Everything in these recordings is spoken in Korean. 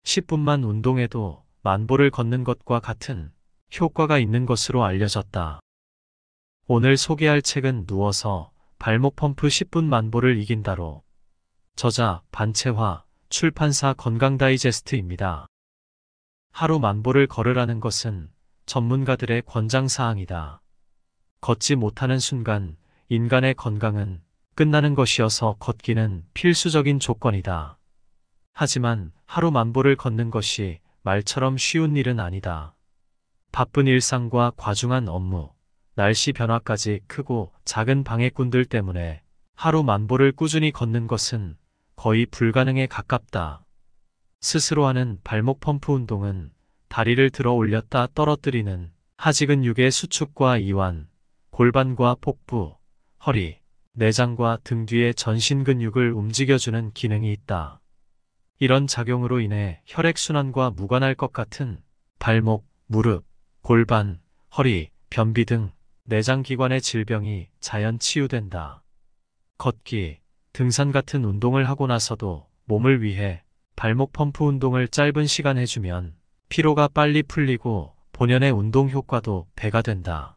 10분만 운동해도 만보를 걷는 것과 같은 효과가 있는 것으로 알려졌다. 오늘 소개할 책은 누워서 발목 펌프 10분 만보를 이긴다로. 저자 반채화, 출판사 건강다이제스트입니다. 하루 만보를 걸으라는 것은 전문가들의 권장사항이다. 걷지 못하는 순간 인간의 건강은 끝나는 것이어서 걷기는 필수적인 조건이다. 하지만 하루 만보를 걷는 것이 말처럼 쉬운 일은 아니다. 바쁜 일상과 과중한 업무, 날씨 변화까지 크고 작은 방해꾼들 때문에 하루 만보를 꾸준히 걷는 것은 거의 불가능에 가깝다. 스스로 하는 발목 펌프 운동은 다리를 들어 올렸다 떨어뜨리는 하지근육의 수축과 이완, 골반과 복부, 허리, 내장과 등 뒤의 전신 근육을 움직여주는 기능이 있다. 이런 작용으로 인해 혈액순환과 무관할 것 같은 발목, 무릎, 골반, 허리, 변비 등 내장기관의 질병이 자연 치유된다. 걷기, 등산 같은 운동을 하고 나서도 몸을 위해 발목 펌프 운동을 짧은 시간 해주면 피로가 빨리 풀리고 본연의 운동 효과도 배가 된다.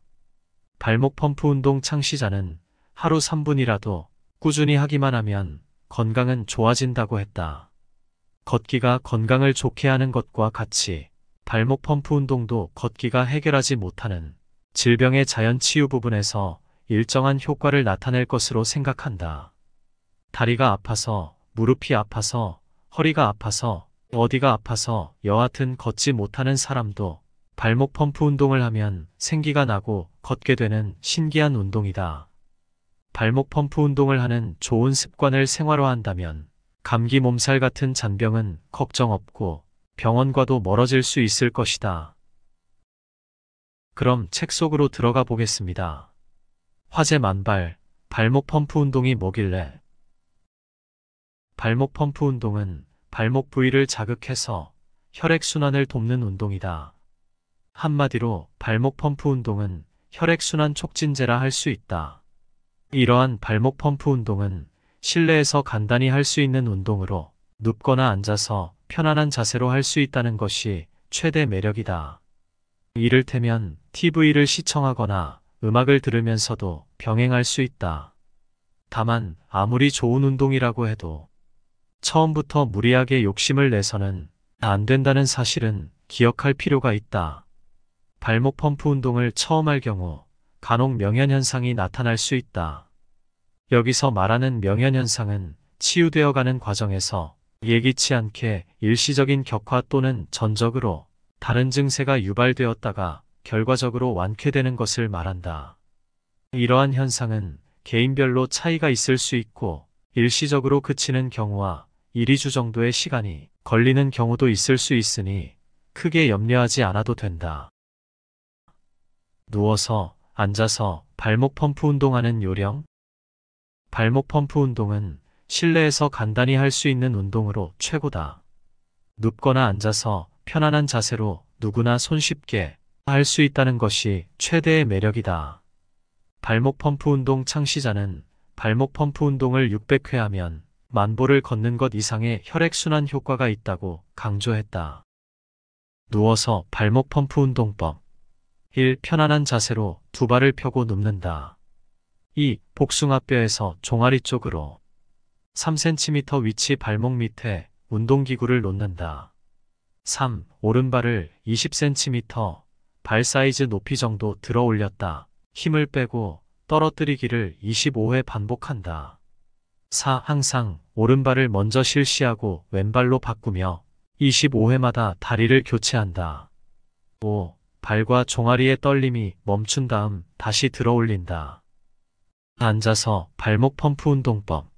발목 펌프 운동 창시자는 하루 3분이라도 꾸준히 하기만 하면 건강은 좋아진다고 했다. 걷기가 건강을 좋게 하는 것과 같이 발목 펌프 운동도 걷기가 해결하지 못하는 질병의 자연 치유 부분에서 일정한 효과를 나타낼 것으로 생각한다. 다리가 아파서, 무릎이 아파서, 허리가 아파서, 어디가 아파서 여하튼 걷지 못하는 사람도 발목 펌프 운동을 하면 생기가 나고 걷게 되는 신기한 운동이다. 발목 펌프 운동을 하는 좋은 습관을 생활화한다면 감기 몸살 같은 잔병은 걱정 없고 병원과도 멀어질 수 있을 것이다. 그럼 책 속으로 들어가 보겠습니다. 화제 만발, 발목 펌프 운동이 뭐길래? 발목 펌프 운동은 발목 부위를 자극해서 혈액순환을 돕는 운동이다. 한마디로 발목 펌프 운동은 혈액순환 촉진제라 할 수 있다. 이러한 발목 펌프 운동은 실내에서 간단히 할 수 있는 운동으로 눕거나 앉아서 편안한 자세로 할 수 있다는 것이 최대 매력이다. 이를테면 TV를 시청하거나 음악을 들으면서도 병행할 수 있다. 다만 아무리 좋은 운동이라고 해도 처음부터 무리하게 욕심을 내서는 안 된다는 사실은 기억할 필요가 있다. 발목 펌프 운동을 처음 할 경우 간혹 명현현상이 나타날 수 있다. 여기서 말하는 명현현상은 치유되어가는 과정에서 예기치 않게 일시적인 격화 또는 전적으로 다른 증세가 유발되었다가 결과적으로 완쾌되는 것을 말한다. 이러한 현상은 개인별로 차이가 있을 수 있고 일시적으로 그치는 경우와 1~2주 정도의 시간이 걸리는 경우도 있을 수 있으니 크게 염려하지 않아도 된다. 누워서, 앉아서 발목 펌프 운동하는 요령? 발목 펌프 운동은 실내에서 간단히 할 수 있는 운동으로 최고다. 눕거나 앉아서 편안한 자세로 누구나 손쉽게 할 수 있다는 것이 최대의 매력이다. 발목 펌프 운동 창시자는 발목 펌프 운동을 600회 하면 만보를 걷는 것 이상의 혈액순환 효과가 있다고 강조했다. 누워서 발목 펌프 운동법. 1. 편안한 자세로 두 발을 펴고 눕는다. 2. 복숭아뼈에서 종아리 쪽으로 3cm 위치 발목 밑에 운동기구를 놓는다. 3. 오른발을 20cm 발 사이즈 높이 정도 들어 올렸다. 힘을 빼고 떨어뜨리기를 25회 반복한다. 4. 항상 오른발을 먼저 실시하고 왼발로 바꾸며 25회마다 다리를 교체한다. 5. 발과 종아리의 떨림이 멈춘 다음 다시 들어 올린다. 앉아서 발목 펌프 운동법.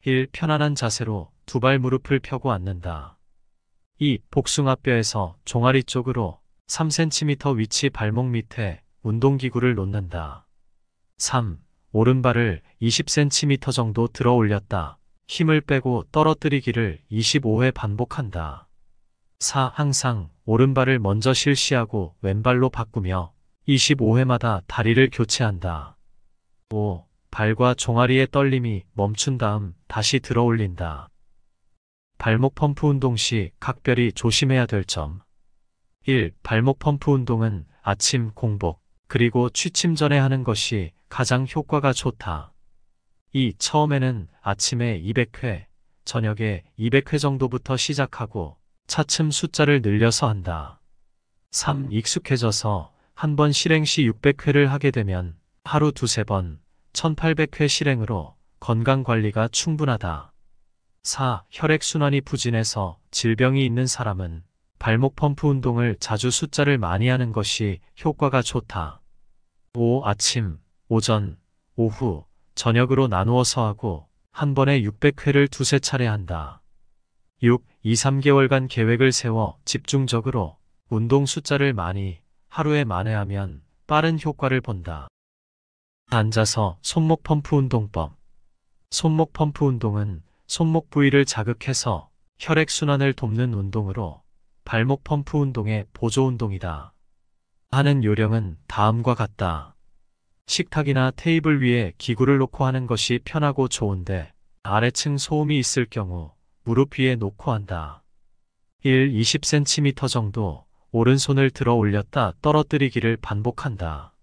1. 편안한 자세로 두 발 무릎을 펴고 앉는다. 2. 복숭아뼈에서 종아리 쪽으로 3cm 위치 발목 밑에 운동기구를 놓는다. 3. 오른발을 20cm 정도 들어 올렸다. 힘을 빼고 떨어뜨리기를 25회 반복한다. 4. 항상 오른발을 먼저 실시하고 왼발로 바꾸며 25회마다 다리를 교체한다. 5. 발과 종아리의 떨림이 멈춘 다음 다시 들어 올린다. 발목 펌프 운동 시 각별히 조심해야 될 점. 1. 발목 펌프 운동은 아침 공복, 그리고 취침 전에 하는 것이 가장 효과가 좋다. 2. 처음에는 아침에 200회, 저녁에 200회 정도부터 시작하고 차츰 숫자를 늘려서 한다. 3. 익숙해져서 한 번 실행 시 600회를 하게 되면 하루 두세 번 1800회 실행으로 건강관리가 충분하다. 4. 혈액순환이 부진해서 질병이 있는 사람은 발목 펌프 운동을 자주 숫자를 많이 하는 것이 효과가 좋다. 5. 아침, 오전, 오후, 저녁으로 나누어서 하고 한 번에 600회를 두세 차례 한다. 6. 2, 3개월간 계획을 세워 집중적으로 운동 숫자를 많이 하루에 만회하면 빠른 효과를 본다. 앉아서 손목 펌프 운동법. 손목 펌프 운동은 손목 부위를 자극해서 혈액순환을 돕는 운동으로 발목 펌프 운동의 보조 운동이다. 하는 요령은 다음과 같다. 식탁이나 테이블 위에 기구를 놓고 하는 것이 편하고 좋은데 아래층 소음이 있을 경우 무릎 위에 놓고 한다. 1. 20cm 정도 오른손을 들어 올렸다 떨어뜨리기를 반복한다.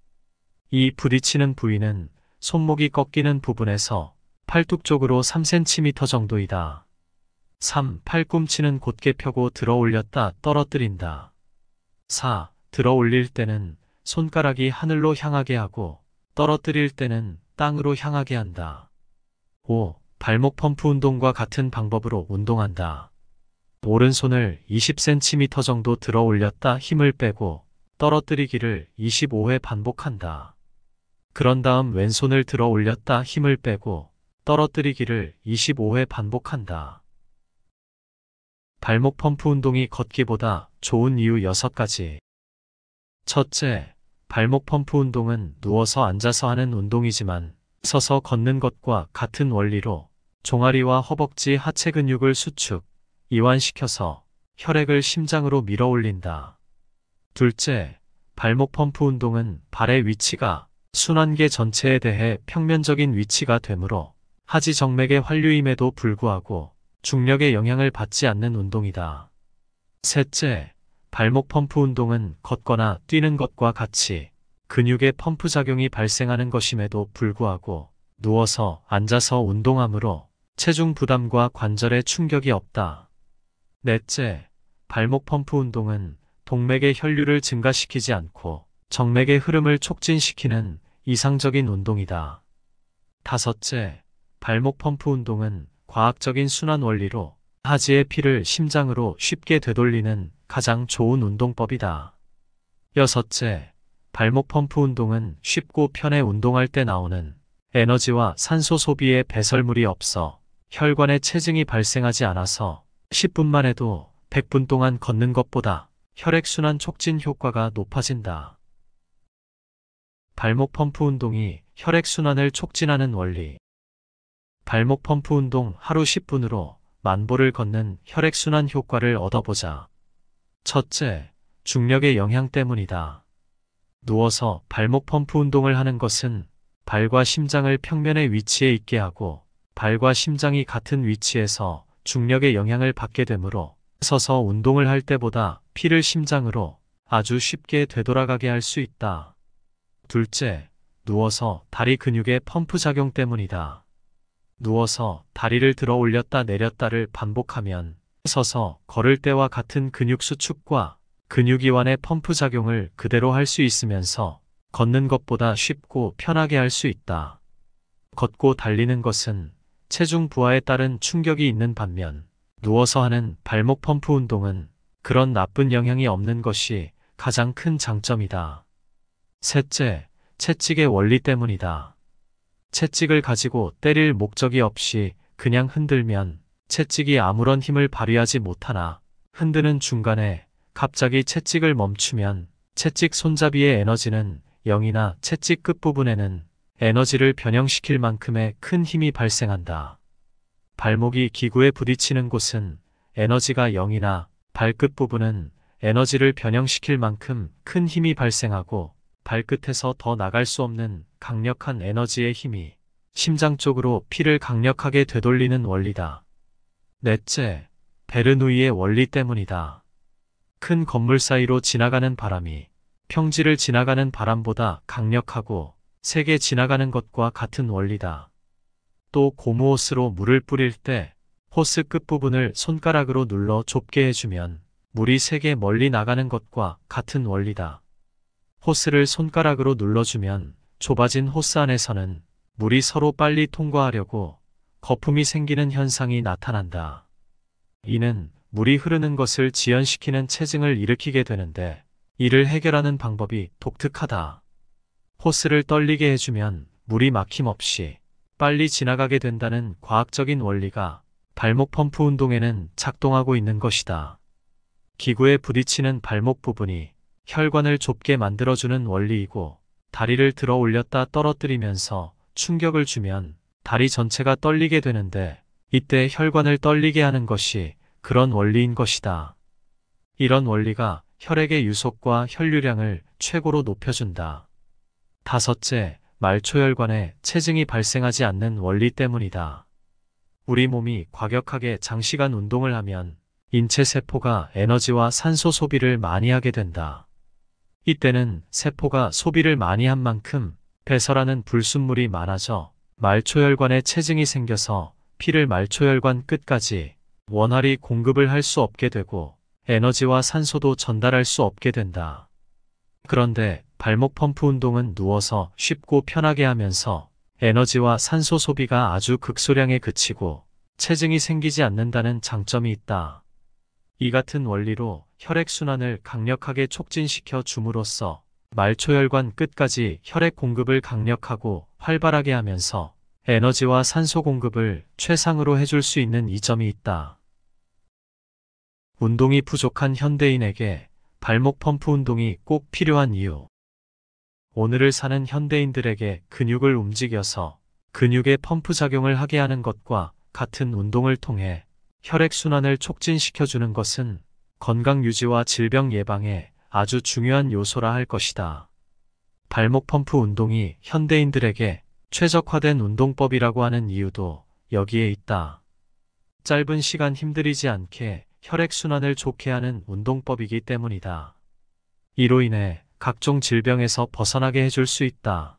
2. 부딪히는 부위는 손목이 꺾이는 부분에서 팔뚝 쪽으로 3cm 정도이다. 3. 팔꿈치는 곧게 펴고 들어 올렸다 떨어뜨린다. 4. 들어 올릴 때는 손가락이 하늘로 향하게 하고 떨어뜨릴 때는 땅으로 향하게 한다. 5. 발목 펌프 운동과 같은 방법으로 운동한다. 오른손을 20cm 정도 들어 올렸다 힘을 빼고 떨어뜨리기를 25회 반복한다. 그런 다음 왼손을 들어 올렸다 힘을 빼고 떨어뜨리기를 25회 반복한다. 발목 펌프 운동이 걷기보다 좋은 이유 6가지. 첫째, 발목 펌프 운동은 누워서 앉아서 하는 운동이지만 서서 걷는 것과 같은 원리로 종아리와 허벅지 하체 근육을 수축, 이완시켜서 혈액을 심장으로 밀어 올린다. 둘째, 발목 펌프 운동은 발의 위치가 순환계 전체에 대해 평면적인 위치가 되므로 하지 정맥의 환류임에도 불구하고 중력의 영향을 받지 않는 운동이다. 셋째, 발목 펌프 운동은 걷거나 뛰는 것과 같이 근육의 펌프 작용이 발생하는 것임에도 불구하고 누워서 앉아서 운동하므로 체중 부담과 관절에 충격이 없다. 넷째, 발목 펌프 운동은 동맥의 혈류를 증가시키지 않고 정맥의 흐름을 촉진시키는 이상적인 운동이다. 다섯째, 발목 펌프 운동은 과학적인 순환 원리로 하지의 피를 심장으로 쉽게 되돌리는 가장 좋은 운동법이다. 여섯째, 발목 펌프 운동은 쉽고 편해 운동할 때 나오는 에너지와 산소 소비에 배설물이 없어 혈관에 체증이 발생하지 않아서 10분만 해도 100분 동안 걷는 것보다 혈액순환 촉진 효과가 높아진다. 발목 펌프 운동이 혈액순환을 촉진하는 원리. 발목 펌프 운동 하루 10분으로 만보를 걷는 혈액순환 효과를 얻어보자. 첫째, 중력의 영향 때문이다. 누워서 발목 펌프 운동을 하는 것은 발과 심장을 평면의 위치에 있게 하고 발과 심장이 같은 위치에서 중력의 영향을 받게 되므로 서서 운동을 할 때보다 피를 심장으로 아주 쉽게 되돌아가게 할 수 있다. 둘째, 누워서 다리 근육의 펌프 작용 때문이다. 누워서 다리를 들어 올렸다 내렸다를 반복하면 서서 걸을 때와 같은 근육 수축과 근육 이완의 펌프 작용을 그대로 할 수 있으면서 걷는 것보다 쉽고 편하게 할 수 있다. 걷고 달리는 것은 체중 부하에 따른 충격이 있는 반면 누워서 하는 발목 펌프 운동은 그런 나쁜 영향이 없는 것이 가장 큰 장점이다. 셋째, 채찍의 원리 때문이다. 채찍을 가지고 때릴 목적이 없이 그냥 흔들면 채찍이 아무런 힘을 발휘하지 못하나 흔드는 중간에 갑자기 채찍을 멈추면 채찍 손잡이의 에너지는 0이나 채찍 끝부분에는 에너지를 변형시킬 만큼의 큰 힘이 발생한다. 발목이 기구에 부딪히는 곳은 에너지가 0이나 발끝 부분은 에너지를 변형시킬 만큼 큰 힘이 발생하고 발끝에서 더 나갈 수 없는 강력한 에너지의 힘이 심장 쪽으로 피를 강력하게 되돌리는 원리다. 넷째, 베르누이의 원리 때문이다. 큰 건물 사이로 지나가는 바람이 평지를 지나가는 바람보다 강력하고 세게 지나가는 것과 같은 원리다. 또 고무호스로 물을 뿌릴 때 호스 끝부분을 손가락으로 눌러 좁게 해주면 물이 세게 멀리 나가는 것과 같은 원리다. 호스를 손가락으로 눌러주면 좁아진 호스 안에서는 물이 서로 빨리 통과하려고 거품이 생기는 현상이 나타난다. 이는 물이 흐르는 것을 지연시키는 체증을 일으키게 되는데 이를 해결하는 방법이 독특하다. 호스를 떨리게 해주면 물이 막힘없이 빨리 지나가게 된다는 과학적인 원리가 발목 펌프 운동에는 작동하고 있는 것이다. 기구에 부딪히는 발목 부분이 혈관을 좁게 만들어주는 원리이고 다리를 들어 올렸다 떨어뜨리면서 충격을 주면 다리 전체가 떨리게 되는데 이때 혈관을 떨리게 하는 것이 그런 원리인 것이다. 이런 원리가 혈액의 유속과 혈류량을 최고로 높여준다. 다섯째, 말초혈관에 체증이 발생하지 않는 원리 때문이다. 우리 몸이 과격하게 장시간 운동을 하면 인체 세포가 에너지와 산소 소비를 많이 하게 된다. 이때는 세포가 소비를 많이 한 만큼 배설하는 불순물이 많아져 말초혈관에 체증이 생겨서 피를 말초혈관 끝까지 원활히 공급을 할 수 없게 되고 에너지와 산소도 전달할 수 없게 된다. 그런데 발목 펌프 운동은 누워서 쉽고 편하게 하면서 에너지와 산소 소비가 아주 극소량에 그치고 체증이 생기지 않는다는 장점이 있다. 이 같은 원리로 혈액순환을 강력하게 촉진시켜 줌으로써 말초혈관 끝까지 혈액 공급을 강력하고 활발하게 하면서 에너지와 산소 공급을 최상으로 해줄 수 있는 이점이 있다. 운동이 부족한 현대인에게 발목 펌프 운동이 꼭 필요한 이유. 오늘을 사는 현대인들에게 근육을 움직여서 근육의 펌프 작용을 하게 하는 것과 같은 운동을 통해 혈액순환을 촉진시켜주는 것은 건강 유지와 질병 예방에 아주 중요한 요소라 할 것이다. 발목 펌프 운동이 현대인들에게 최적화된 운동법이라고 하는 이유도 여기에 있다. 짧은 시간 힘들이지 않게 혈액순환을 좋게 하는 운동법이기 때문이다. 이로 인해 각종 질병에서 벗어나게 해줄 수 있다.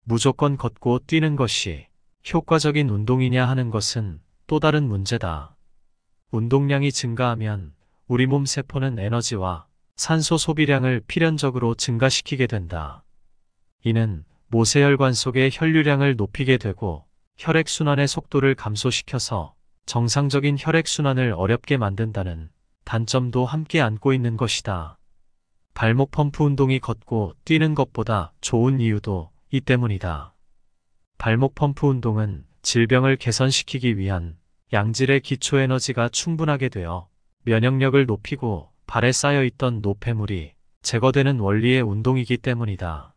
무조건 걷고 뛰는 것이 효과적인 운동이냐 하는 것은 또 다른 문제다. 운동량이 증가하면 우리 몸 세포는 에너지와 산소 소비량을 필연적으로 증가시키게 된다. 이는 모세혈관 속의 혈류량을 높이게 되고 혈액순환의 속도를 감소시켜서 정상적인 혈액순환을 어렵게 만든다는 단점도 함께 안고 있는 것이다. 발목 펌프 운동이 걷고 뛰는 것보다 좋은 이유도 이 때문이다. 발목 펌프 운동은 질병을 개선시키기 위한 양질의 기초 에너지가 충분하게 되어 면역력을 높이고 발에 쌓여있던 노폐물이 제거되는 원리의 운동이기 때문이다.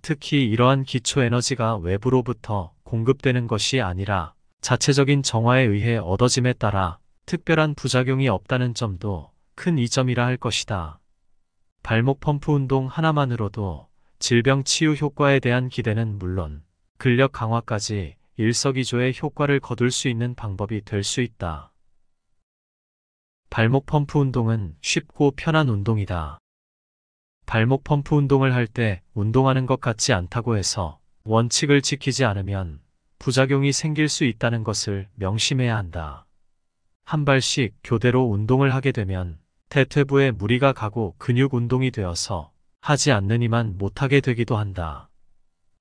특히 이러한 기초 에너지가 외부로부터 공급되는 것이 아니라 자체적인 정화에 의해 얻어짐에 따라 특별한 부작용이 없다는 점도 큰 이점이라 할 것이다. 발목 펌프 운동 하나만으로도 질병 치유 효과에 대한 기대는 물론 근력 강화까지 일석이조의 효과를 거둘 수 있는 방법이 될 수 있다. 발목 펌프 운동은 쉽고 편한 운동이다. 발목 펌프 운동을 할 때 운동하는 것 같지 않다고 해서 원칙을 지키지 않으면 부작용이 생길 수 있다는 것을 명심해야 한다. 한 발씩 교대로 운동을 하게 되면 대퇴부에 무리가 가고 근육 운동이 되어서 하지 않는 이만 못하게 되기도 한다.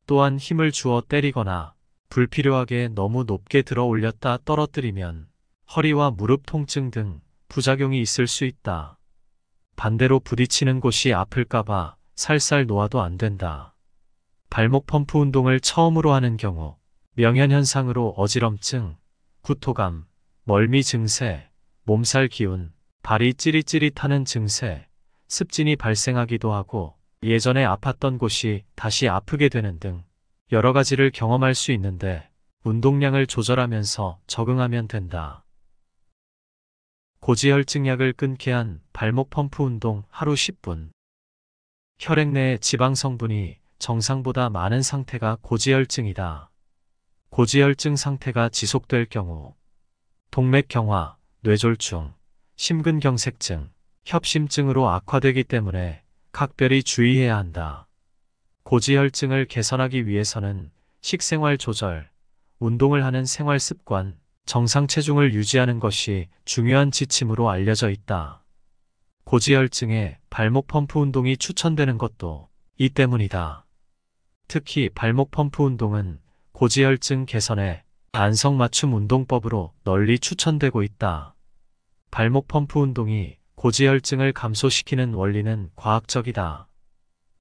또한 힘을 주어 때리거나 불필요하게 너무 높게 들어 올렸다 떨어뜨리면 허리와 무릎 통증 등 부작용이 있을 수 있다. 반대로 부딪히는 곳이 아플까봐 살살 놓아도 안 된다. 발목 펌프 운동을 처음으로 하는 경우 명현현상으로 어지럼증, 구토감, 멀미 증세, 몸살 기운, 발이 찌릿찌릿하는 증세, 습진이 발생하기도 하고 예전에 아팠던 곳이 다시 아프게 되는 등 여러 가지를 경험할 수 있는데 운동량을 조절하면서 적응하면 된다. 고지혈증약을 끊게 한 발목 펌프 운동 하루 10분. 혈액 내의 지방 성분이 정상보다 많은 상태가 고지혈증이다. 고지혈증 상태가 지속될 경우 동맥경화, 뇌졸중, 심근경색증, 협심증으로 악화되기 때문에 각별히 주의해야 한다. 고지혈증을 개선하기 위해서는 식생활 조절, 운동을 하는 생활 습관, 정상 체중을 유지하는 것이 중요한 지침으로 알려져 있다. 고지혈증에 발목 펌프 운동이 추천되는 것도 이 때문이다. 특히 발목 펌프 운동은 고지혈증 개선에 안성맞춤 운동법으로 널리 추천되고 있다. 발목 펌프 운동이 고지혈증을 감소시키는 원리는 과학적이다.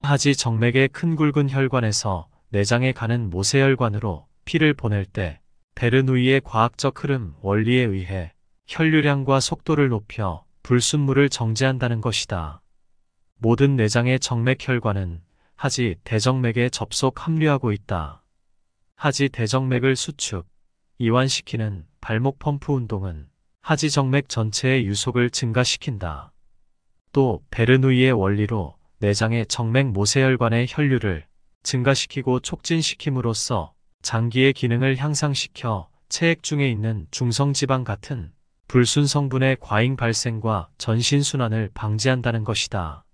하지 정맥의 큰 굵은 혈관에서 내장에 가는 모세혈관으로 피를 보낼 때 베르누이의 과학적 흐름 원리에 의해 혈류량과 속도를 높여 불순물을 정제한다는 것이다. 모든 내장의 정맥혈관은 하지 대정맥에 접속 합류하고 있다. 하지 대정맥을 수축, 이완시키는 발목 펌프 운동은 하지 정맥 전체의 유속을 증가시킨다. 또 베르누이의 원리로 내장의 정맥 모세혈관의 혈류를 증가시키고 촉진시킴으로써 장기의 기능을 향상시켜 체액 중에 있는 중성지방 같은 불순 성분의 과잉 발생과 전신순환을 방지한다는 것이다.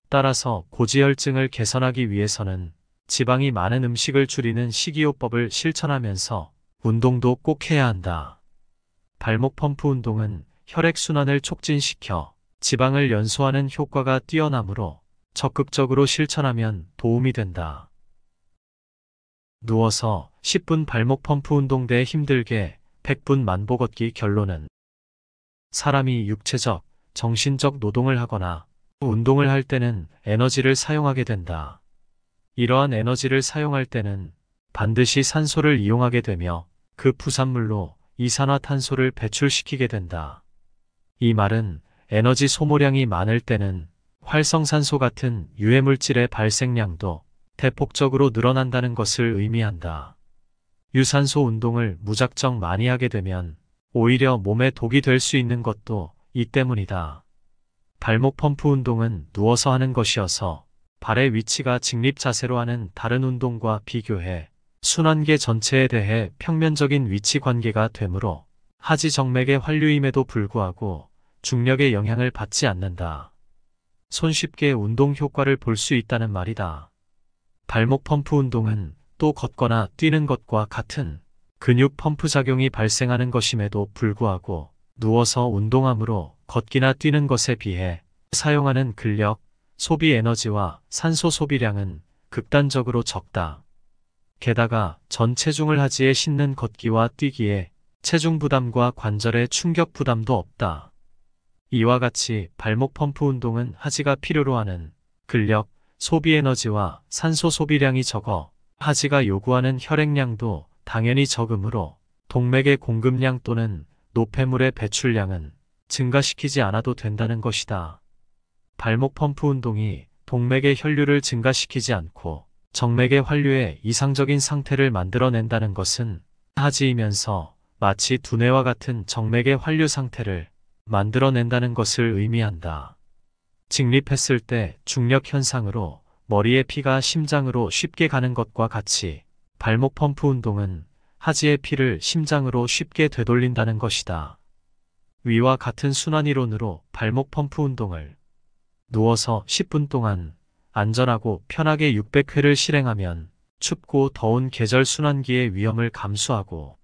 따라서 고지혈증을 개선하기 위해서는 지방이 많은 음식을 줄이는 식이요법을 실천하면서 운동도 꼭 해야 한다. 발목 펌프 운동은 혈액순환을 촉진시켜 지방을 연소하는 효과가 뛰어나므로 적극적으로 실천하면 도움이 된다. 누워서 10분 발목 펌프 운동 대 힘들게 100분 만보 걷기. 결론은 사람이 육체적, 정신적 노동을 하거나 운동을 할 때는 에너지를 사용하게 된다. 이러한 에너지를 사용할 때는 반드시 산소를 이용하게 되며 그 부산물로 이산화탄소를 배출시키게 된다. 이 말은 에너지 소모량이 많을 때는 활성산소 같은 유해물질의 발생량도 대폭적으로 늘어난다는 것을 의미한다. 유산소 운동을 무작정 많이 하게 되면 오히려 몸에 독이 될 수 있는 것도 이 때문이다. 발목 펌프 운동은 누워서 하는 것이어서 발의 위치가 직립 자세로 하는 다른 운동과 비교해 순환계 전체에 대해 평면적인 위치 관계가 되므로 하지 정맥의 환류임에도 불구하고 중력의 영향을 받지 않는다. 손쉽게 운동 효과를 볼 수 있다는 말이다. 발목 펌프 운동은 또 걷거나 뛰는 것과 같은 근육 펌프 작용이 발생하는 것임에도 불구하고 누워서 운동함으로 걷기나 뛰는 것에 비해 사용하는 근력, 소비 에너지와 산소 소비량은 극단적으로 적다. 게다가 전 체중을 하지에 싣는 걷기와 뛰기에 체중 부담과 관절의 충격 부담도 없다. 이와 같이 발목 펌프 운동은 하지가 필요로 하는 근력, 소비 에너지와 산소 소비량이 적어 하지가 요구하는 혈액량도 당연히 적으므로 동맥의 공급량 또는 노폐물의 배출량은 증가시키지 않아도 된다는 것이다. 발목 펌프 운동이 동맥의 혈류를 증가시키지 않고 정맥의 환류에 이상적인 상태를 만들어낸다는 것은 하지이면서 마치 두뇌와 같은 정맥의 환류 상태를 만들어낸다는 것을 의미한다. 직립했을 때 중력 현상으로 머리의 피가 심장으로 쉽게 가는 것과 같이 발목 펌프 운동은 하지의 피를 심장으로 쉽게 되돌린다는 것이다. 위와 같은 순환이론으로 발목 펌프 운동을 누워서 10분 동안 안전하고 편하게 600회를 실행하면 춥고 더운 계절 순환기의 위험을 감수하고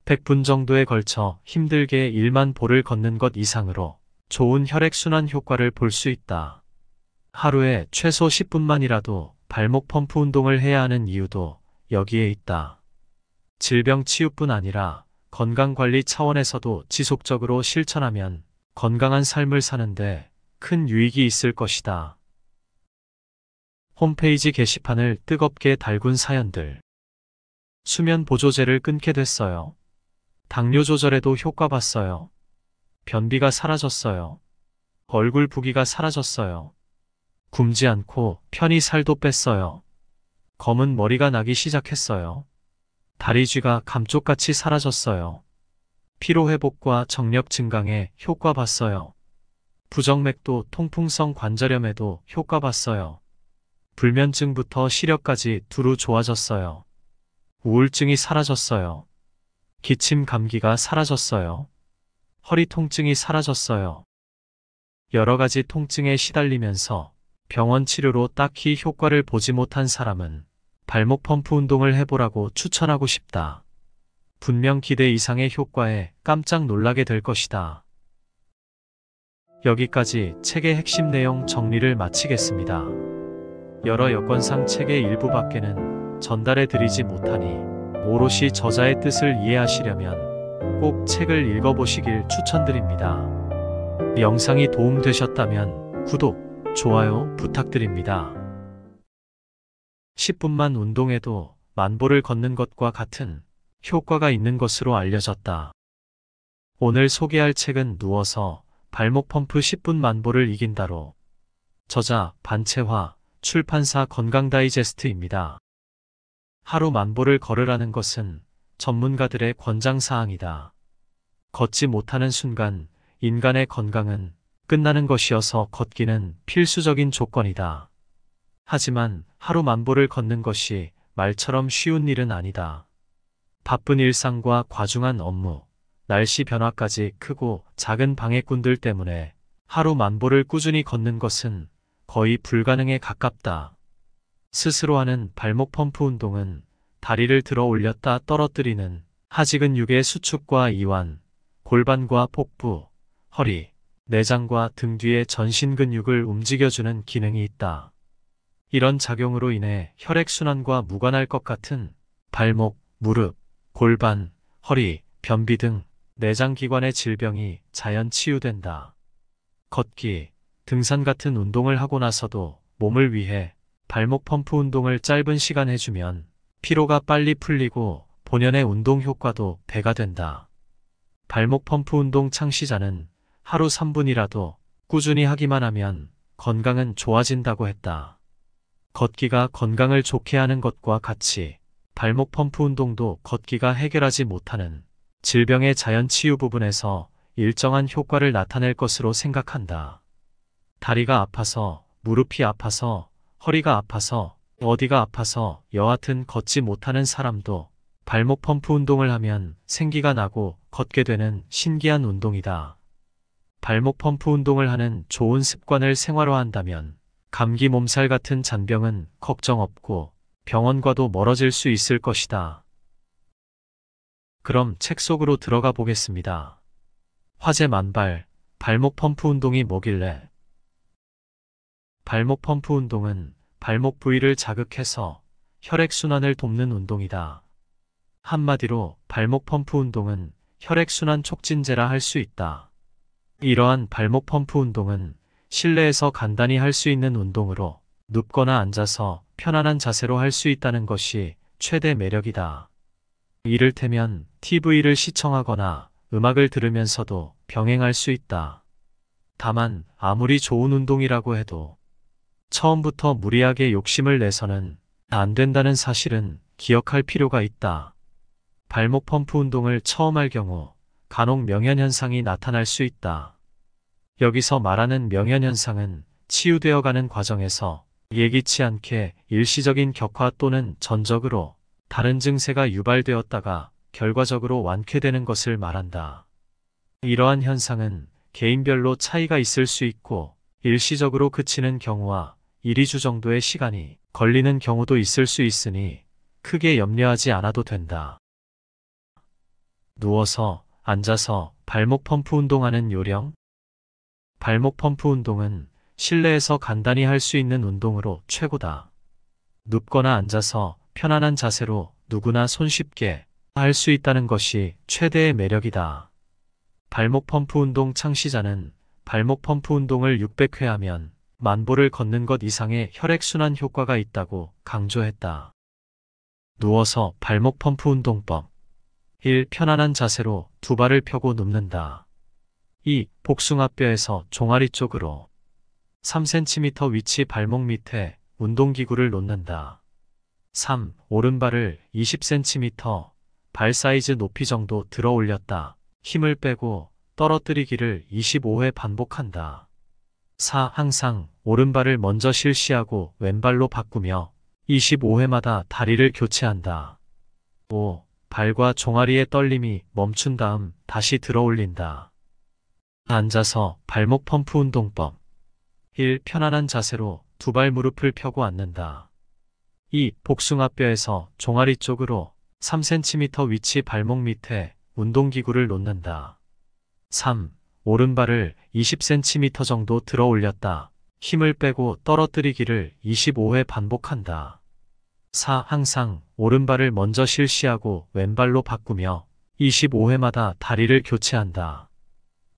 100분 정도에 걸쳐 힘들게 1만 보를 걷는 것 이상으로 좋은 혈액순환 효과를 볼 수 있다. 하루에 최소 10분만이라도 발목 펌프 운동을 해야 하는 이유도 여기에 있다. 질병 치유뿐 아니라 건강관리 차원에서도 지속적으로 실천하면 건강한 삶을 사는데 큰 유익이 있을 것이다. 홈페이지 게시판을 뜨겁게 달군 사연들. 수면 보조제를 끊게 됐어요. 당뇨 조절에도 효과 봤어요. 변비가 사라졌어요. 얼굴 부기가 사라졌어요. 굶지 않고 편히 살도 뺐어요. 검은 머리가 나기 시작했어요. 다리 쥐가 감쪽같이 사라졌어요. 피로회복과 정력 증강에 효과 봤어요. 부정맥도 통풍성 관절염에도 효과 봤어요. 불면증부터 시력까지 두루 좋아졌어요. 우울증이 사라졌어요. 기침 감기가 사라졌어요. 허리 통증이 사라졌어요. 여러 가지 통증에 시달리면서 병원 치료로 딱히 효과를 보지 못한 사람은 발목 펌프 운동을 해보라고 추천하고 싶다. 분명 기대 이상의 효과에 깜짝 놀라게 될 것이다. 여기까지 책의 핵심 내용 정리를 마치겠습니다. 여러 여건상 책의 일부밖에는 전달해 드리지 못하니 오롯이 저자의 뜻을 이해하시려면 꼭 책을 읽어보시길 추천드립니다. 영상이 도움되셨다면 구독, 좋아요 부탁드립니다. 10분만 운동해도 만보를 걷는 것과 같은 효과가 있는 것으로 알려졌다. 오늘 소개할 책은 누워서 발목 펌프 10분 만보를 이긴다로 저자 반채화, 출판사 건강다이제스트입니다. 하루 만보를 걸으라는 것은 전문가들의 권장사항이다. 걷지 못하는 순간 인간의 건강은 끝나는 것이어서 걷기는 필수적인 조건이다. 하지만 하루 만보를 걷는 것이 말처럼 쉬운 일은 아니다. 바쁜 일상과 과중한 업무, 날씨 변화까지 크고 작은 방해꾼들 때문에 하루 만보를 꾸준히 걷는 것은 거의 불가능에 가깝다. 스스로 하는 발목 펌프 운동은 다리를 들어 올렸다 떨어뜨리는 하지근육의 수축과 이완, 골반과 복부, 허리, 내장과 등 뒤의 전신 근육을 움직여주는 기능이 있다. 이런 작용으로 인해 혈액순환과 무관할 것 같은 발목, 무릎, 골반, 허리, 변비 등 내장기관의 질병이 자연 치유된다. 걷기, 등산 같은 운동을 하고 나서도 몸을 위해 발목 펌프 운동을 짧은 시간 해주면 피로가 빨리 풀리고 본연의 운동 효과도 배가 된다. 발목 펌프 운동 창시자는 하루 3분이라도 꾸준히 하기만 하면 건강은 좋아진다고 했다. 걷기가 건강을 좋게 하는 것과 같이 발목 펌프 운동도 걷기가 해결하지 못하는 질병의 자연 치유 부분에서 일정한 효과를 나타낼 것으로 생각한다. 다리가 아파서, 무릎이 아파서, 허리가 아파서, 어디가 아파서 여하튼 걷지 못하는 사람도 발목 펌프 운동을 하면 생기가 나고 걷게 되는 신기한 운동이다. 발목 펌프 운동을 하는 좋은 습관을 생활화한다면 감기 몸살 같은 잔병은 걱정 없고 병원과도 멀어질 수 있을 것이다. 그럼 책 속으로 들어가 보겠습니다. 화제 만발, 발목 펌프 운동이 뭐길래? 발목 펌프 운동은 발목 부위를 자극해서 혈액순환을 돕는 운동이다. 한마디로 발목 펌프 운동은 혈액순환 촉진제라 할 수 있다. 이러한 발목 펌프 운동은 실내에서 간단히 할 수 있는 운동으로 눕거나 앉아서 편안한 자세로 할 수 있다는 것이 최대 매력이다. 이를테면 TV를 시청하거나 음악을 들으면서도 병행할 수 있다. 다만 아무리 좋은 운동이라고 해도 처음부터 무리하게 욕심을 내서는 안 된다는 사실은 기억할 필요가 있다. 발목 펌프 운동을 처음 할 경우 간혹 명현현상이 나타날 수 있다. 여기서 말하는 명현현상은 치유되어가는 과정에서 예기치 않게 일시적인 격화 또는 전적으로 다른 증세가 유발되었다가 결과적으로 완쾌되는 것을 말한다. 이러한 현상은 개인별로 차이가 있을 수 있고 일시적으로 그치는 경우와 1, 2주 정도의 시간이 걸리는 경우도 있을 수 있으니 크게 염려하지 않아도 된다. 누워서, 앉아서 발목 펌프 운동하는 요령? 발목 펌프 운동은 실내에서 간단히 할 수 있는 운동으로 최고다. 눕거나 앉아서 편안한 자세로 누구나 손쉽게 할 수 있다는 것이 최대의 매력이다. 발목 펌프 운동 창시자는 발목 펌프 운동을 600회 하면 만보를 걷는 것 이상의 혈액순환 효과가 있다고 강조했다. 누워서 발목 펌프 운동법. 1. 편안한 자세로 두 발을 펴고 눕는다. 2. 복숭아뼈에서 종아리 쪽으로 3cm 위치 발목 밑에 운동기구를 놓는다. 3. 오른발을 20cm 발 사이즈 높이 정도 들어 올렸다. 힘을 빼고 떨어뜨리기를 25회 반복한다. 4. 항상 오른발을 먼저 실시하고 왼발로 바꾸며 25회마다 다리를 교체한다. 5. 발과 종아리의 떨림이 멈춘 다음 다시 들어 올린다. 앉아서 발목 펌프 운동법. 1. 편안한 자세로 두 발 무릎을 펴고 앉는다. 2. 복숭아뼈에서 종아리 쪽으로 3cm 위치 발목 밑에 운동기구를 놓는다. 3. 오른발을 20cm 정도 들어 올렸다. 힘을 빼고 떨어뜨리기를 25회 반복한다. 4. 항상 오른발을 먼저 실시하고 왼발로 바꾸며 25회마다 다리를 교체한다.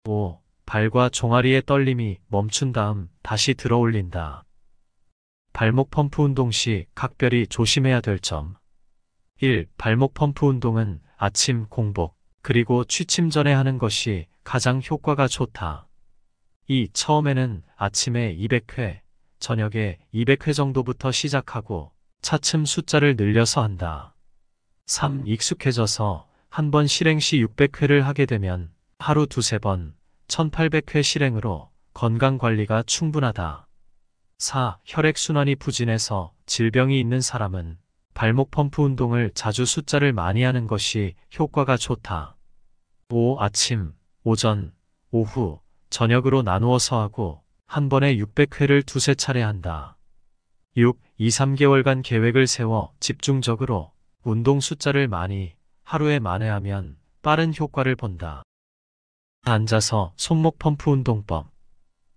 5. 발과 종아리의 떨림이 멈춘 다음 다시 들어 올린다. 발목 펌프 운동 시 각별히 조심해야 될 점. 1. 발목 펌프 운동은 아침 공복, 그리고 취침 전에 하는 것이 가장 효과가 좋다. 2. 처음에는 아침에 200회, 저녁에 200회 정도부터 시작하고 차츰 숫자를 늘려서 한다. 3. 익숙해져서 한 번 실행 시 600회를 하게 되면 하루 두세 번 1800회 실행으로 건강관리가 충분하다. 4. 혈액순환이 부진해서 질병이 있는 사람은 발목 펌프 운동을 자주 숫자를 많이 하는 것이 효과가 좋다. 5. 아침, 오전, 오후, 저녁으로 나누어서 하고 한 번에 600회를 두세 차례 한다. 6. 2-3개월간 계획을 세워 집중적으로 운동 숫자를 많이 하루에 만회하면 빠른 효과를 본다. 앉아서 손목 펌프 운동법.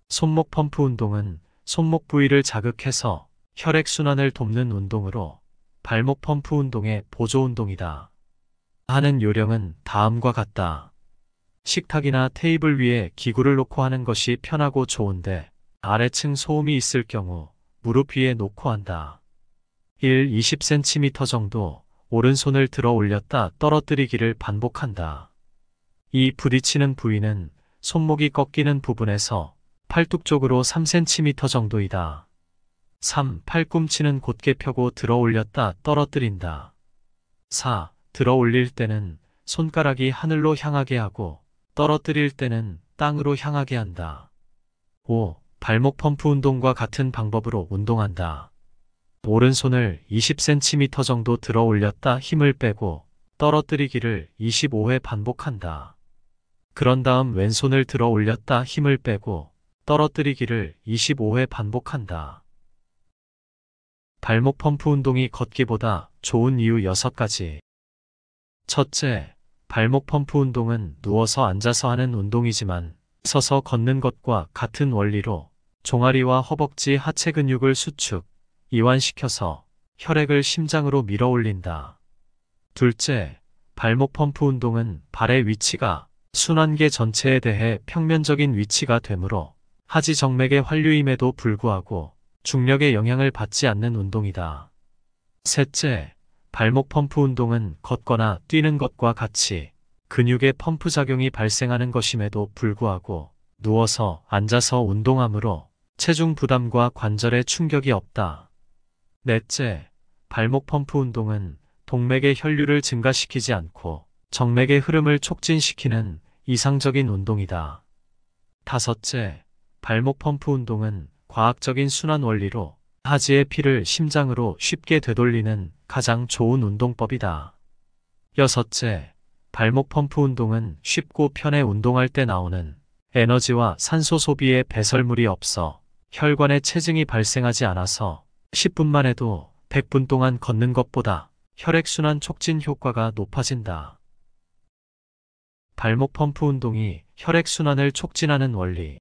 손목 펌프 운동은 손목 부위를 자극해서 혈액순환을 돕는 운동으로 발목 펌프 운동의 보조 운동이다. 하는 요령은 다음과 같다. 식탁이나 테이블 위에 기구를 놓고 하는 것이 편하고 좋은데 아래층 소음이 있을 경우 무릎 위에 놓고 한다. 1. 20cm 정도 오른손을 들어 올렸다 떨어뜨리기를 반복한다. 2. 부딪히는 부위는 손목이 꺾이는 부분에서 팔뚝 쪽으로 3cm 정도이다. 3. 팔꿈치는 곧게 펴고 들어 올렸다 떨어뜨린다. 4. 들어 올릴 때는 손가락이 하늘로 향하게 하고 떨어뜨릴 때는 땅으로 향하게 한다. 5. 발목 펌프 운동과 같은 방법으로 운동한다. 오른손을 20cm 정도 들어 올렸다 힘을 빼고 떨어뜨리기를 25회 반복한다. 그런 다음 왼손을 들어 올렸다 힘을 빼고 떨어뜨리기를 25회 반복한다. 발목 펌프 운동이 걷기보다 좋은 이유 6가지. 첫째, 발목 펌프 운동은 누워서 앉아서 하는 운동이지만 서서 걷는 것과 같은 원리로 종아리와 허벅지 하체 근육을 수축, 이완시켜서 혈액을 심장으로 밀어 올린다. 둘째, 발목 펌프 운동은 발의 위치가 순환계 전체에 대해 평면적인 위치가 되므로 하지 정맥의 환류임에도 불구하고 중력의 영향을 받지 않는 운동이다. 셋째, 발목 펌프 운동은 걷거나 뛰는 것과 같이 근육의 펌프 작용이 발생하는 것임에도 불구하고 누워서 앉아서 운동하므로 체중 부담과 관절에 충격이 없다. 넷째, 발목 펌프 운동은 동맥의 혈류를 증가시키지 않고 정맥의 흐름을 촉진시키는 이상적인 운동이다. 다섯째, 발목 펌프 운동은 과학적인 순환 원리로 하지의 피를 심장으로 쉽게 되돌리는 가장 좋은 운동법이다. 여섯째, 발목 펌프 운동은 쉽고 편해 운동할 때 나오는 에너지와 산소 소비에 배설물이 없어 혈관에 체증이 발생하지 않아서 10분만 해도 100분 동안 걷는 것보다 혈액순환 촉진 효과가 높아진다. 발목 펌프 운동이 혈액순환을 촉진하는 원리.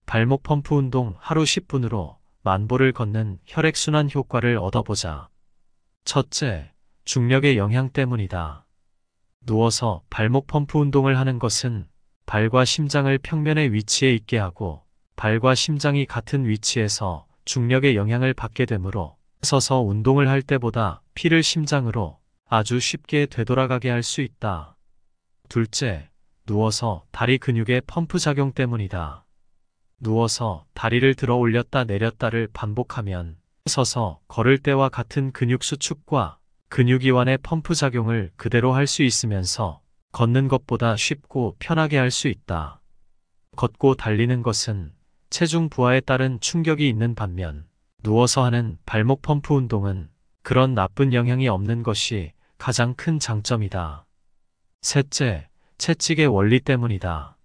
발목 펌프 운동 하루 10분으로 만보를 걷는 혈액순환 효과를 얻어보자. 첫째, 중력의 영향 때문이다. 누워서 발목 펌프 운동을 하는 것은 발과 심장을 평면의 위치에 있게 하고 발과 심장이 같은 위치에서 중력의 영향을 받게 되므로 서서 운동을 할 때보다 피를 심장으로 아주 쉽게 되돌아가게 할 수 있다. 둘째, 누워서 다리 근육의 펌프 작용 때문이다. 누워서 다리를 들어 올렸다 내렸다를 반복하면 서서 걸을 때와 같은 근육 수축과 근육 이완의 펌프 작용을 그대로 할 수 있으면서 걷는 것보다 쉽고 편하게 할 수 있다. 걷고 달리는 것은 체중 부하에 따른 충격이 있는 반면 누워서 하는 발목 펌프 운동은 그런 나쁜 영향이 없는 것이 가장 큰 장점이다. 셋째, 채찍의 원리 때문이다.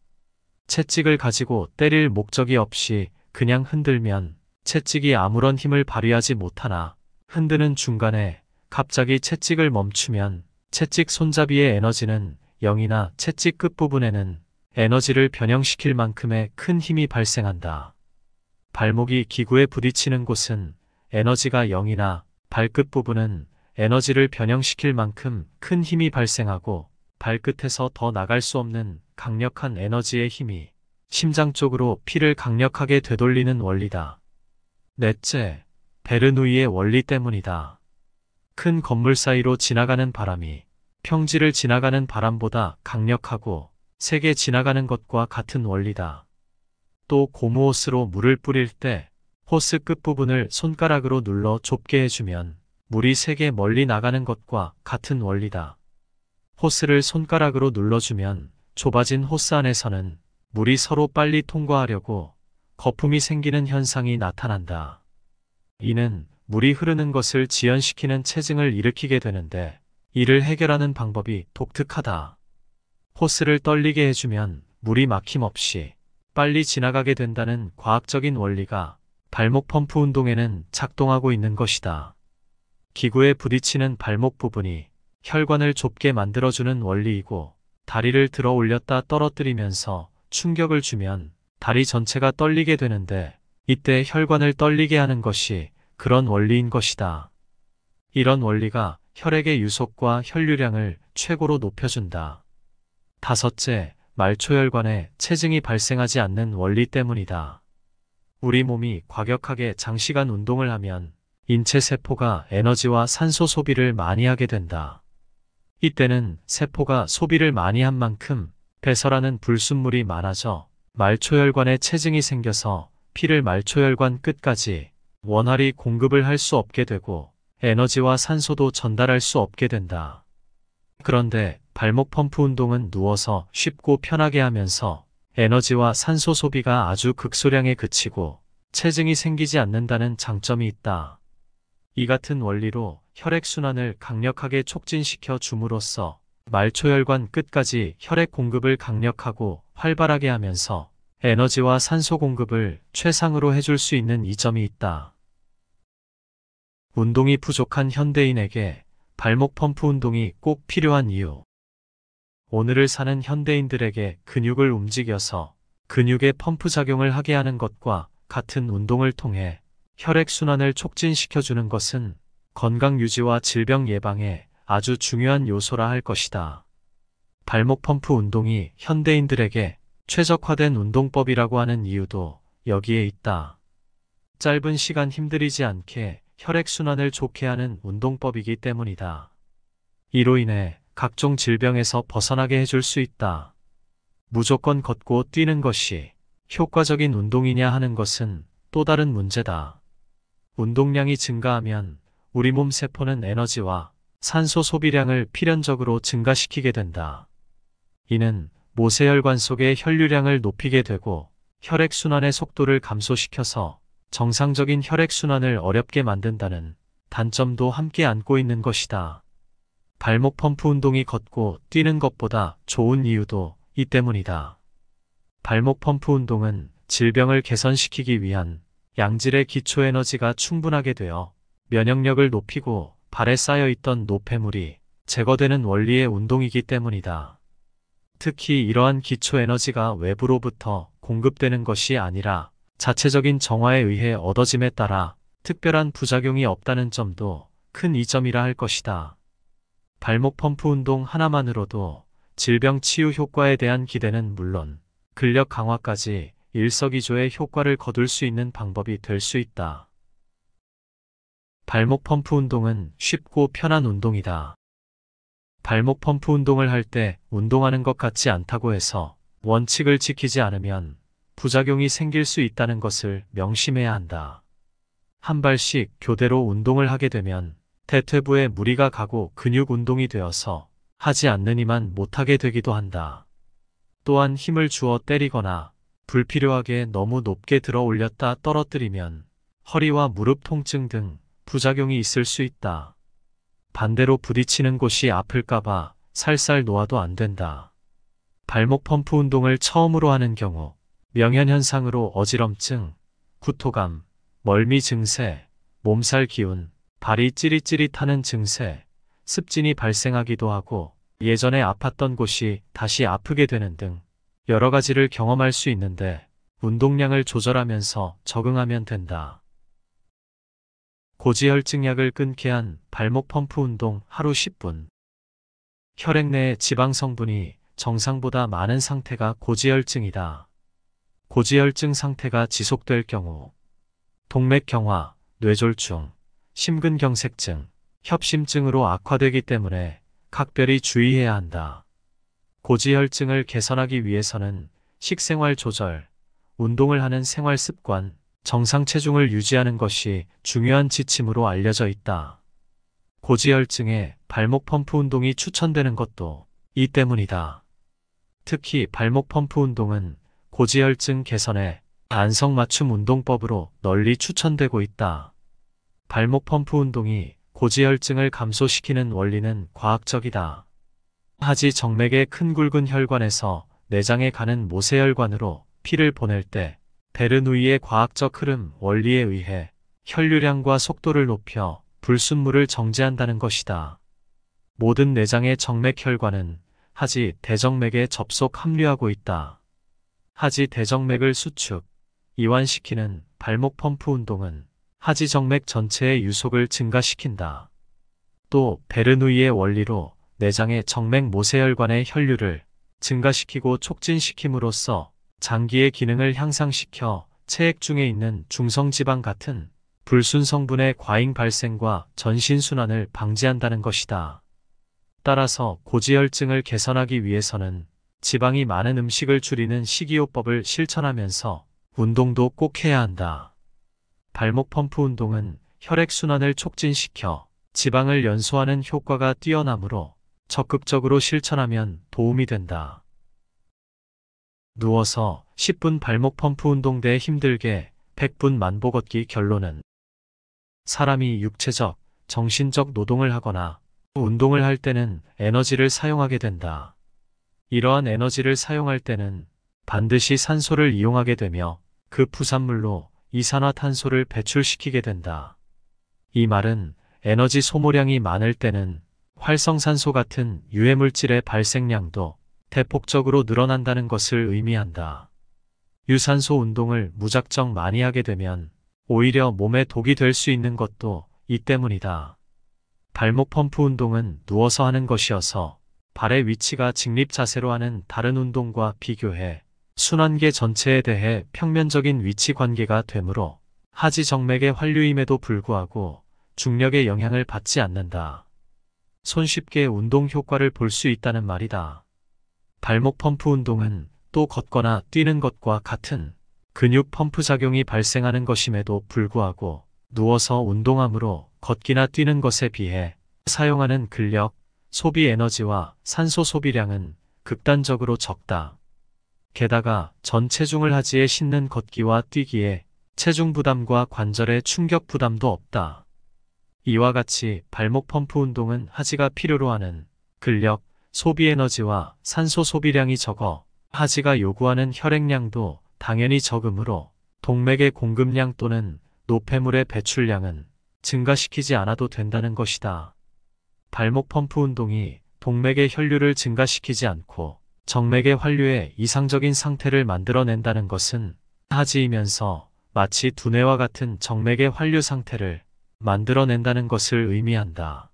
채찍을 가지고 때릴 목적이 없이 그냥 흔들면 채찍이 아무런 힘을 발휘하지 못하나 흔드는 중간에 갑자기 채찍을 멈추면 채찍 손잡이의 에너지는 0이나 채찍 끝부분에는 에너지를 변형시킬 만큼의 큰 힘이 발생한다. 발목이 기구에 부딪히는 곳은 에너지가 0이나 발끝 부분은 에너지를 변형시킬 만큼 큰 힘이 발생하고 발끝에서 더 나갈 수 없는 강력한 에너지의 힘이 심장 쪽으로 피를 강력하게 되돌리는 원리다. 넷째, 베르누이의 원리 때문이다. 큰 건물 사이로 지나가는 바람이 평지를 지나가는 바람보다 강력하고 세게 지나가는 것과 같은 원리다. 또 고무 호스로 물을 뿌릴 때 호스 끝부분을 손가락으로 눌러 좁게 해주면 물이 세게 멀리 나가는 것과 같은 원리다. 호스를 손가락으로 눌러주면 좁아진 호스 안에서는 물이 서로 빨리 통과하려고 거품이 생기는 현상이 나타난다. 이는 물이 흐르는 것을 지연시키는 체증을 일으키게 되는데 이를 해결하는 방법이 독특하다. 호스를 떨리게 해주면 물이 막힘없이 빨리 지나가게 된다는 과학적인 원리가 발목 펌프 운동에는 작동하고 있는 것이다. 기구에 부딪히는 발목 부분이 혈관을 좁게 만들어주는 원리이고 다리를 들어 올렸다 떨어뜨리면서 충격을 주면 다리 전체가 떨리게 되는데 이때 혈관을 떨리게 하는 것이 그런 원리인 것이다. 이런 원리가 혈액의 유속과 혈류량을 최고로 높여준다. 다섯째, 말초혈관에 체증이 발생하지 않는 원리 때문이다. 우리 몸이 과격하게 장시간 운동을 하면 인체 세포가 에너지와 산소 소비를 많이 하게 된다. 이때는 세포가 소비를 많이 한 만큼 배설하는 불순물이 많아져 말초혈관에 체증이 생겨서 피를 말초혈관 끝까지 원활히 공급을 할 수 없게 되고 에너지와 산소도 전달할 수 없게 된다. 그런데 발목 펌프 운동은 누워서 쉽고 편하게 하면서 에너지와 산소 소비가 아주 극소량에 그치고 체증이 생기지 않는다는 장점이 있다. 이 같은 원리로 혈액순환을 강력하게 촉진시켜 줌으로써 말초혈관 끝까지 혈액 공급을 강력하고 활발하게 하면서 에너지와 산소 공급을 최상으로 해줄 수 있는 이점이 있다. 운동이 부족한 현대인에게 발목 펌프 운동이 꼭 필요한 이유. 오늘을 사는 현대인들에게 근육을 움직여서 근육의 펌프 작용을 하게 하는 것과 같은 운동을 통해 혈액순환을 촉진시켜주는 것은 건강 유지와 질병 예방에 아주 중요한 요소라 할 것이다. 발목 펌프 운동이 현대인들에게 최적화된 운동법이라고 하는 이유도 여기에 있다. 짧은 시간 힘들이지 않게 혈액순환을 좋게 하는 운동법이기 때문이다. 이로 인해 각종 질병에서 벗어나게 해줄 수 있다. 무조건 걷고 뛰는 것이 효과적인 운동이냐 하는 것은 또 다른 문제다. 운동량이 증가하면 우리 몸 세포는 에너지와 산소 소비량을 필연적으로 증가시키게 된다. 이는 모세혈관 속의 혈류량을 높이게 되고 혈액순환의 속도를 감소시켜서 정상적인 혈액순환을 어렵게 만든다는 단점도 함께 안고 있는 것이다. 발목 펌프 운동이 걷고 뛰는 것보다 좋은 이유도 이 때문이다. 발목 펌프 운동은 질병을 개선시키기 위한 양질의 기초 에너지가 충분하게 되어 면역력을 높이고 발에 쌓여있던 노폐물이 제거되는 원리의 운동이기 때문이다. 특히 이러한 기초 에너지가 외부로부터 공급되는 것이 아니라 자체적인 정화에 의해 얻어짐에 따라 특별한 부작용이 없다는 점도 큰 이점이라 할 것이다. 발목 펌프 운동 하나만으로도 질병 치유 효과에 대한 기대는 물론 근력 강화까지 일석이조의 효과를 거둘 수 있는 방법이 될 수 있다. 발목 펌프 운동은 쉽고 편한 운동이다. 발목 펌프 운동을 할 때 운동하는 것 같지 않다고 해서 원칙을 지키지 않으면 부작용이 생길 수 있다는 것을 명심해야 한다. 한 발씩 교대로 운동을 하게 되면 대퇴부에 무리가 가고 근육 운동이 되어서 하지 않느니만 못하게 되기도 한다. 또한 힘을 주어 때리거나 불필요하게 너무 높게 들어 올렸다 떨어뜨리면 허리와 무릎 통증 등 부작용이 있을 수 있다. 반대로 부딪히는 곳이 아플까봐 살살 놓아도 안 된다. 발목 펌프 운동을 처음으로 하는 경우 명현현상으로 어지럼증, 구토감, 멀미 증세, 몸살 기운, 발이 찌릿찌릿하는 증세, 습진이 발생하기도 하고 예전에 아팠던 곳이 다시 아프게 되는 등 여러 가지를 경험할 수 있는데 운동량을 조절하면서 적응하면 된다. 고지혈증약을 끊게 한 발목 펌프 운동 하루 10분. 혈액 내의 지방 성분이 정상보다 많은 상태가 고지혈증이다. 고지혈증 상태가 지속될 경우 동맥경화, 뇌졸중, 심근경색증, 협심증으로 악화되기 때문에 각별히 주의해야 한다. 고지혈증을 개선하기 위해서는 식생활 조절, 운동을 하는 생활 습관, 정상 체중을 유지하는 것이 중요한 지침으로 알려져 있다. 고지혈증에 발목 펌프 운동이 추천되는 것도 이 때문이다. 특히 발목 펌프 운동은 고지혈증 개선에 안성맞춤 운동법으로 널리 추천되고 있다. 발목 펌프 운동이 고지혈증을 감소시키는 원리는 과학적이다. 하지 정맥의 큰 굵은 혈관에서 내장에 가는 모세혈관으로 피를 보낼 때 베르누이의 과학적 흐름 원리에 의해 혈류량과 속도를 높여 불순물을 정지한다는 것이다. 모든 내장의 정맥혈관은 하지 대정맥에 접속 합류하고 있다. 하지 대정맥을 수축, 이완시키는 발목 펌프 운동은 하지 정맥 전체의 유속을 증가시킨다. 또 베르누이의 원리로 내장의 정맥 모세혈관의 혈류를 증가시키고 촉진시킴으로써 장기의 기능을 향상시켜 체액 중에 있는 중성지방 같은 불순 성분의 과잉 발생과 전신순환을 방지한다는 것이다. 따라서 고지혈증을 개선하기 위해서는 지방이 많은 음식을 줄이는 식이요법을 실천하면서 운동도 꼭 해야 한다. 발목 펌프 운동은 혈액순환을 촉진시켜 지방을 연소하는 효과가 뛰어나므로 적극적으로 실천하면 도움이 된다. 누워서 10분 발목 펌프 운동 대 힘들게 100분 만보 걷기. 결론은 사람이 육체적, 정신적 노동을 하거나 운동을 할 때는 에너지를 사용하게 된다. 이러한 에너지를 사용할 때는 반드시 산소를 이용하게 되며 그 부산물로 이산화탄소를 배출시키게 된다. 이 말은 에너지 소모량이 많을 때는 활성산소 같은 유해물질의 발생량도 대폭적으로 늘어난다는 것을 의미한다. 유산소 운동을 무작정 많이 하게 되면 오히려 몸에 독이 될 수 있는 것도 이 때문이다. 발목 펌프 운동은 누워서 하는 것이어서 발의 위치가 직립 자세로 하는 다른 운동과 비교해 순환계 전체에 대해 평면적인 위치 관계가 되므로 하지 정맥의 환류임에도 불구하고 중력의 영향을 받지 않는다. 손쉽게 운동 효과를 볼 수 있다는 말이다. 발목 펌프 운동은 또 걷거나 뛰는 것과 같은 근육 펌프 작용이 발생하는 것임에도 불구하고 누워서 운동하므로 걷기나 뛰는 것에 비해 사용하는 근력, 소비 에너지와 산소 소비량은 극단적으로 적다. 게다가 전 체중을 하지에 싣는 걷기와 뛰기에 체중 부담과 관절의 충격 부담도 없다. 이와 같이 발목 펌프 운동은 하지가 필요로 하는 근력, 소비 에너지와 산소 소비량이 적어 하지가 요구하는 혈액량도 당연히 적으므로 동맥의 공급량 또는 노폐물의 배출량은 증가시키지 않아도 된다는 것이다. 발목 펌프 운동이 동맥의 혈류를 증가시키지 않고 정맥의 환류에 이상적인 상태를 만들어낸다는 것은 하지이면서 마치 두뇌와 같은 정맥의 환류 상태를 만들어낸다는 것을 의미한다.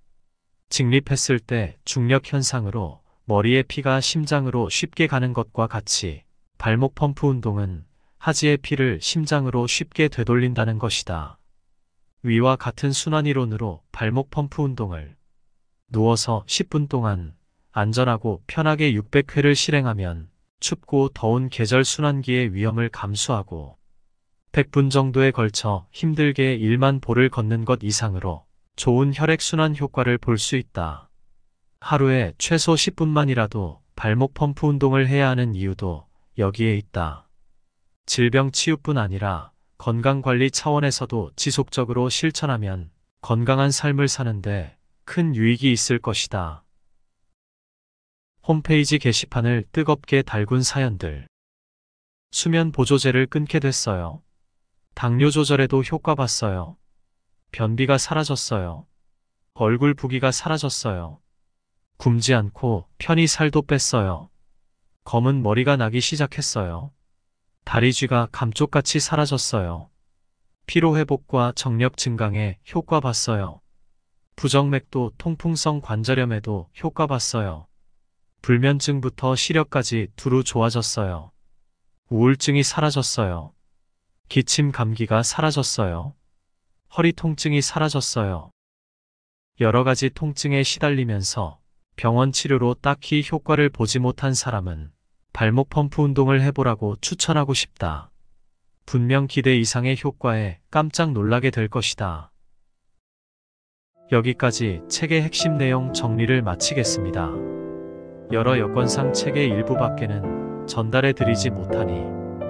직립했을 때 중력 현상으로 머리의 피가 심장으로 쉽게 가는 것과 같이 발목 펌프 운동은 하지의 피를 심장으로 쉽게 되돌린다는 것이다. 위와 같은 순환이론으로 발목 펌프 운동을 누워서 10분 동안 안전하고 편하게 600회를 실행하면 춥고 더운 계절 순환기의 위험을 감수하고 100분 정도에 걸쳐 힘들게 1만 보를 걷는 것 이상으로 좋은 혈액순환 효과를 볼 수 있다. 하루에 최소 10분만이라도 발목 펌프 운동을 해야 하는 이유도 여기에 있다. 질병 치유뿐 아니라 건강관리 차원에서도 지속적으로 실천하면 건강한 삶을 사는데 큰 유익이 있을 것이다. 홈페이지 게시판을 뜨겁게 달군 사연들. 수면 보조제를 끊게 됐어요. 당뇨 조절에도 효과 봤어요. 변비가 사라졌어요. 얼굴 부기가 사라졌어요. 굶지 않고 편히 살도 뺐어요. 검은 머리가 나기 시작했어요. 다리 쥐가 감쪽같이 사라졌어요. 피로회복과 정력 증강에 효과 봤어요. 부정맥도 통풍성 관절염에도 효과 봤어요. 불면증부터 시력까지 두루 좋아졌어요. 우울증이 사라졌어요. 기침 감기가 사라졌어요. 허리 통증이 사라졌어요. 여러 가지 통증에 시달리면서 병원 치료로 딱히 효과를 보지 못한 사람은 발목 펌프 운동을 해보라고 추천하고 싶다. 분명 기대 이상의 효과에 깜짝 놀라게 될 것이다. 여기까지 책의 핵심 내용 정리를 마치겠습니다. 여러 여건상 책의 일부밖에는 전달해 드리지 못하니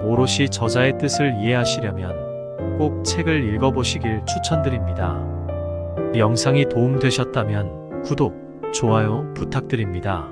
오롯이 저자의 뜻을 이해하시려면 꼭 책을 읽어보시길 추천드립니다. 영상이 도움되셨다면 구독, 좋아요 부탁드립니다.